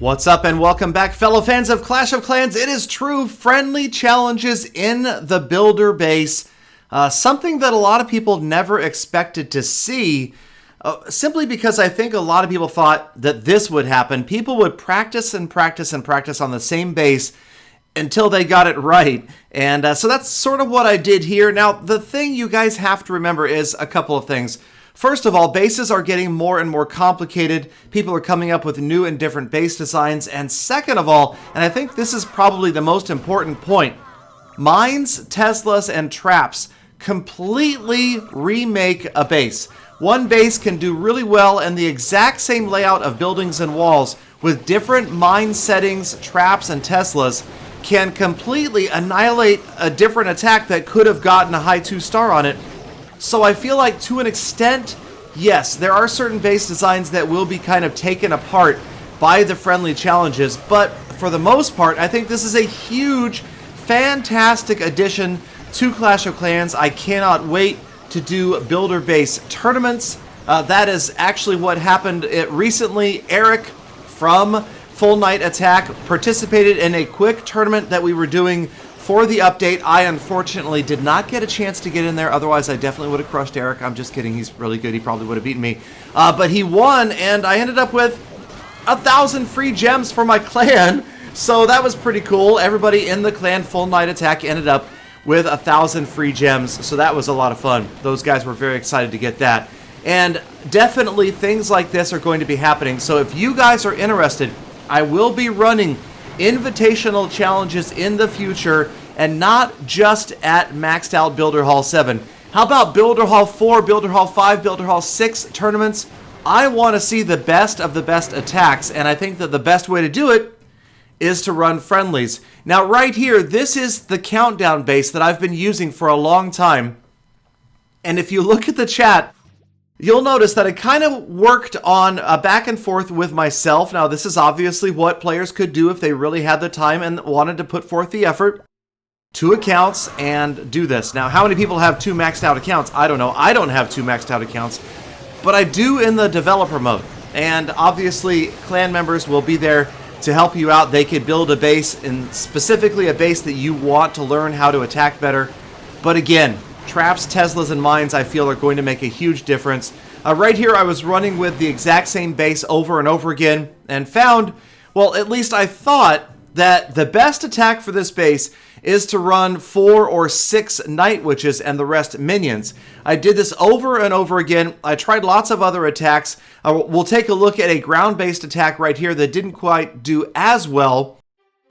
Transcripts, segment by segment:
What's up and welcome back, fellow fans of Clash of Clans. It is true, friendly challenges in the builder base. Something that a lot of people never expected to see, simply because I think a lot of people thought that this would happen. People would practice and practice and practice on the same base until they got it right. And so that's sort of what I did here. Now, the thing you guys have to remember is a couple of things. First of all, bases are getting more and more complicated. People are coming up with new and different base designs. And second of all, and I think this is probably the most important point, mines, Teslas, and traps completely remake a base. One base can do really well in the exact same layout of buildings and walls with different mine settings, traps, and Teslas can completely annihilate a different attack that could have gotten a high 2-star on it. So I feel like to an extent, yes, there are certain base designs that will be kind of taken apart by the friendly challenges, but for the most part, I think this is a huge, fantastic addition to Clash of Clans. I cannot wait to do builder base tournaments. That is actually what happened recently. Eric from Full Night Attack participated in a quick tournament that we were doing for the update. I unfortunately did not get a chance to get in there, otherwise I definitely would have crushed Eric. I'm just kidding, he's really good, he probably would have beaten me. But he won, and I ended up with 1,000 free gems for my clan, so that was pretty cool. Everybody in the clan Full Night Attack ended up with 1,000 free gems, so that was a lot of fun. Those guys were very excited to get that. And definitely things like this are going to be happening, so if you guys are interested, I will be running invitational challenges in the future, and not just at maxed out Builder Hall 7. How about Builder Hall 4, Builder Hall 5, Builder Hall 6 tournaments? I want to see the best of the best attacks, and I think that the best way to do it is to run friendlies. Now right here, this is the countdown base that I've been using for a long time, and if you look at the chat, you'll notice that I kind of worked on a back and forth with myself. Now, this is obviously what players could do if they really had the time and wanted to put forth the effort. 2 accounts and do this. Now, how many people have 2 maxed out accounts? I don't know. I don't have 2 maxed out accounts, but I do in the developer mode. And obviously, clan members will be there to help you out. They could build a base, and specifically a base that you want to learn how to attack better. But again, traps, Teslas, and mines, I feel, are going to make a huge difference. Right here, I was running with the exact same base over and over again and found, well, at least I thought that the best attack for this base is to run 4 or 6 Night Witches and the rest minions. I did this over and over again. I tried lots of other attacks. We'll take a look at a ground-based attack right here that didn't quite do as well.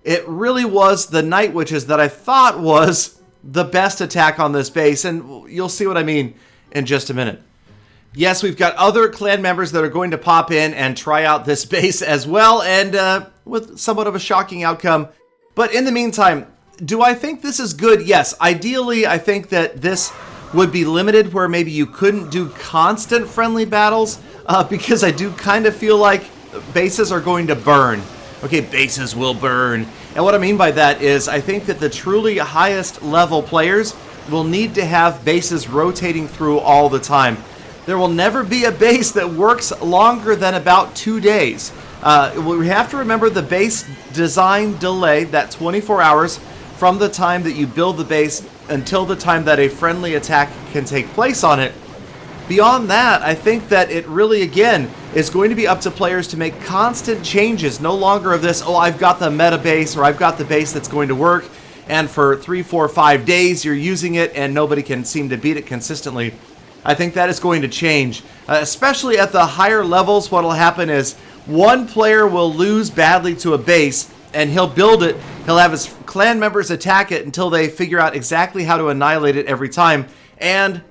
It really was the Night Witches that I thought was the best attack on this base, and you'll see what I mean in just a minute. Yes, we've got other clan members that are going to pop in and try out this base as well, and with somewhat of a shocking outcome. But in the meantime, do I think this is good? Yes, ideally I think that this would be limited where maybe you couldn't do constant friendly battles, because I do kind of feel like bases are going to burn. Okay, bases will burn. And what I mean by that is I think that the truly highest level players will need to have bases rotating through all the time. There will never be a base that works longer than about 2 days. We have to remember the base design delay, that 24 hours from the time that you build the base until the time that a friendly attack can take place on it. Beyond that, I think that it really, again, is going to be up to players to make constant changes. No longer of this, oh, I've got the meta base, or I've got the base that's going to work, and for 3, 4, 5 days you're using it and nobody can seem to beat it consistently. I think that is going to change. Especially at the higher levels, what will happen is one player will lose badly to a base, and he'll build it. He'll have his clan members attack it until they figure out exactly how to annihilate it every time, and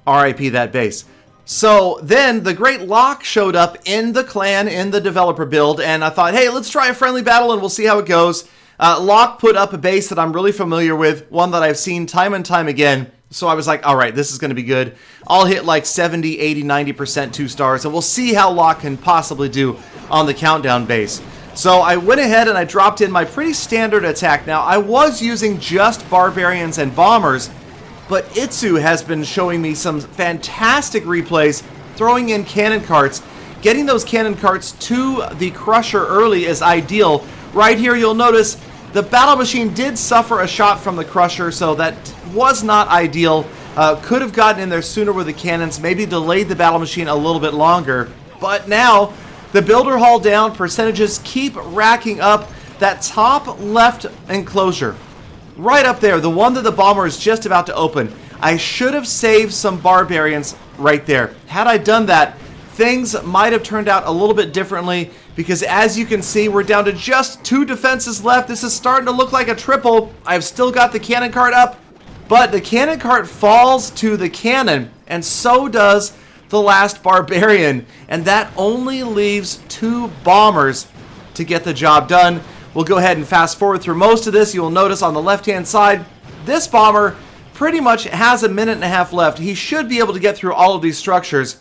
RIP that base. So then the Great Lock showed up in the clan, in the developer build, and I thought, hey, let's try a friendly battle and we'll see how it goes. Lock put up a base that I'm really familiar with, one that I've seen time and time again. So I was like, all right, this is going to be good. I'll hit like 70, 80, 90% 2 stars, and we'll see how Lock can possibly do on the countdown base. So I went ahead and I dropped in my pretty standard attack. Now, I was using just Barbarians and Bombers, but Itsu has been showing me some fantastic replays, throwing in cannon carts, getting those cannon carts to the crusher early is ideal. Right here, you'll notice the battle machine did suffer a shot from the crusher, so that was not ideal. Could have gotten in there sooner with the cannons, maybe delayed the battle machine a little bit longer. But now, the builder hull down percentages keep racking up. That top left enclosure, right up there, the one that the bomber is just about to open. I should have saved some barbarians right there. Had I done that, things might have turned out a little bit differently, because as you can see, we're down to just 2 defenses left. This is starting to look like a triple. I've still got the cannon cart up, but the cannon cart falls to the cannon, and so does the last barbarian, and that only leaves 2 bombers to get the job done. We'll go ahead and fast forward through most of this. You will notice on the left-hand side, this bomber pretty much has a minute and a half left. He should be able to get through all of these structures.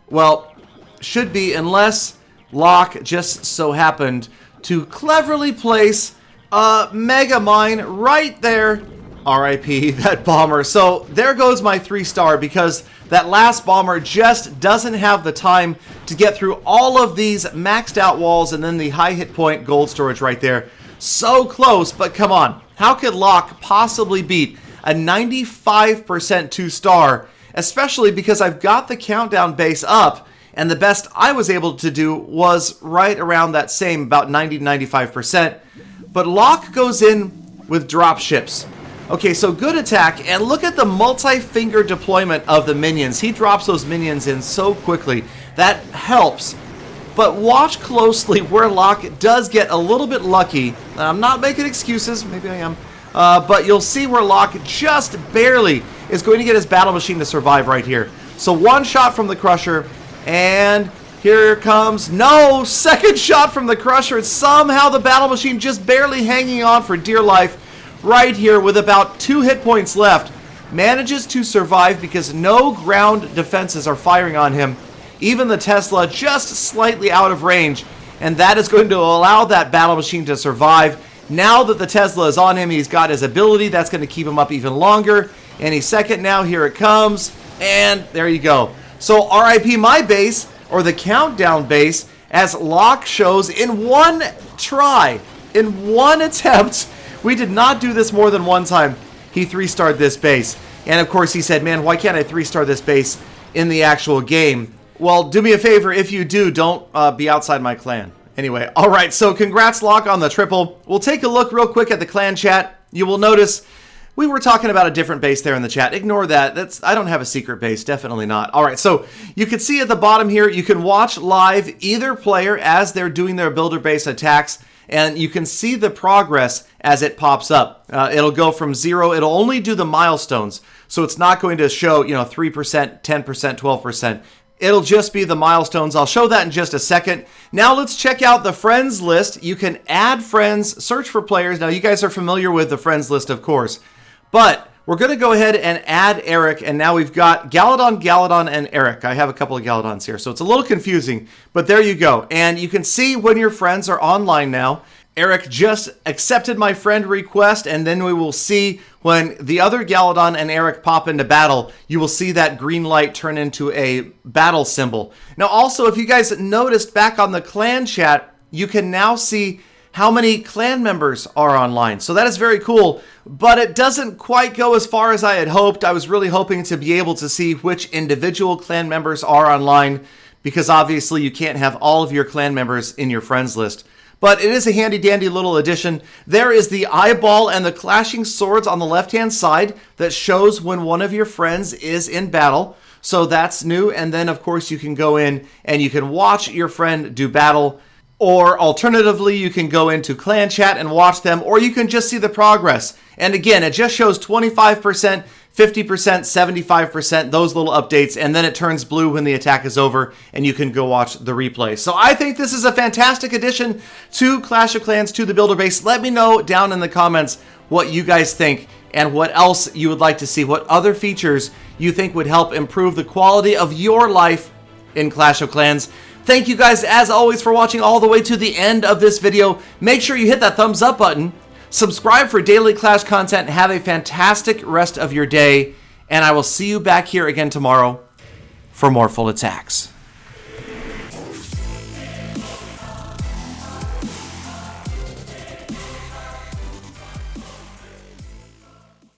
Well, should be, unless Locke just so happened to cleverly place a mega mine right there. RIP, that bomber. So there goes my 3-star, because that last bomber just doesn't have the time to get through all of these maxed out walls, and then the high hit point gold storage right there. So close, but come on. How could Locke possibly beat a 95% 2-star, especially because I've got the countdown base up, and the best I was able to do was right around that same, about 90-95%. But Locke goes in with drop ships. Okay, so good attack, and look at the multi-finger deployment of the minions. He drops those minions in so quickly. That helps. But watch closely where Locke does get a little bit lucky. I'm not making excuses, maybe I am. But you'll see where Locke just barely is going to get his battle machine to survive right here. So 1 shot from the crusher, and here comes, no, 2nd shot from the crusher. Somehow the battle machine just barely hanging on for dear life. Right here with about 2 hit points left, manages to survive because no ground defenses are firing on him. Even the Tesla just slightly out of range, and that is going to allow that battle machine to survive. Now that the Tesla is on him, he's got his ability. That's going to keep him up even longer. Any second now, here it comes, and there you go. So RIP my base, or the countdown base, as Locke shows in 1 try, in 1 attempt. We did not do this more than 1 time. He 3-starred this base. And of course he said, man, why can't I 3-star this base in the actual game? Well, do me a favor, if you do, don't be outside my clan. Anyway, alright, so congrats Locke on the triple. We'll take a look real quick at the clan chat. You will notice we were talking about a different base there in the chat. Ignore that. I don't have a secret base. Definitely not. Alright, so you can see at the bottom here, you can watch live either player as they're doing their builder base attacks, and you can see the progress as it pops up. It'll go from 0. It'll only do the milestones, so it's not going to show, 3%, 10%, 12%. It'll just be the milestones. I'll show that in just a second. Now let's check out the friends list. You can add friends, search for players. Now you guys are familiar with the friends list, of course, but we're going to go ahead and add Eric, and now we've got Galadon, and Eric. I have a couple of Galadons here, so it's a little confusing, but there you go. And you can see when your friends are online now. Eric just accepted my friend request, and then we will see when the other Galadon and Eric pop into battle, you will see that green light turn into a battle symbol. Now also, if you guys noticed back on the clan chat, you can now see how many clan members are online. So that is very cool, but it doesn't quite go as far as I had hoped. I was really hoping to be able to see which individual clan members are online, because obviously you can't have all of your clan members in your friends list. But it is a handy dandy little addition. There is the eyeball and the clashing swords on the left-hand side that shows when one of your friends is in battle. So that's new. And then of course you can go in and you can watch your friend do battle. Or alternatively, you can go into clan chat and watch them, or you can just see the progress. And again, it just shows 25%, 50%, 75%, those little updates, and then it turns blue when the attack is over, and you can go watch the replay. So I think this is a fantastic addition to Clash of Clans, to the builder base. Let me know down in the comments what you guys think, and what else you would like to see, what other features you think would help improve the quality of your life in Clash of Clans. Thank you guys, as always, for watching all the way to the end of this video. Make sure you hit that thumbs up button, subscribe for daily Clash content, have a fantastic rest of your day, and I will see you back here again tomorrow for more full attacks.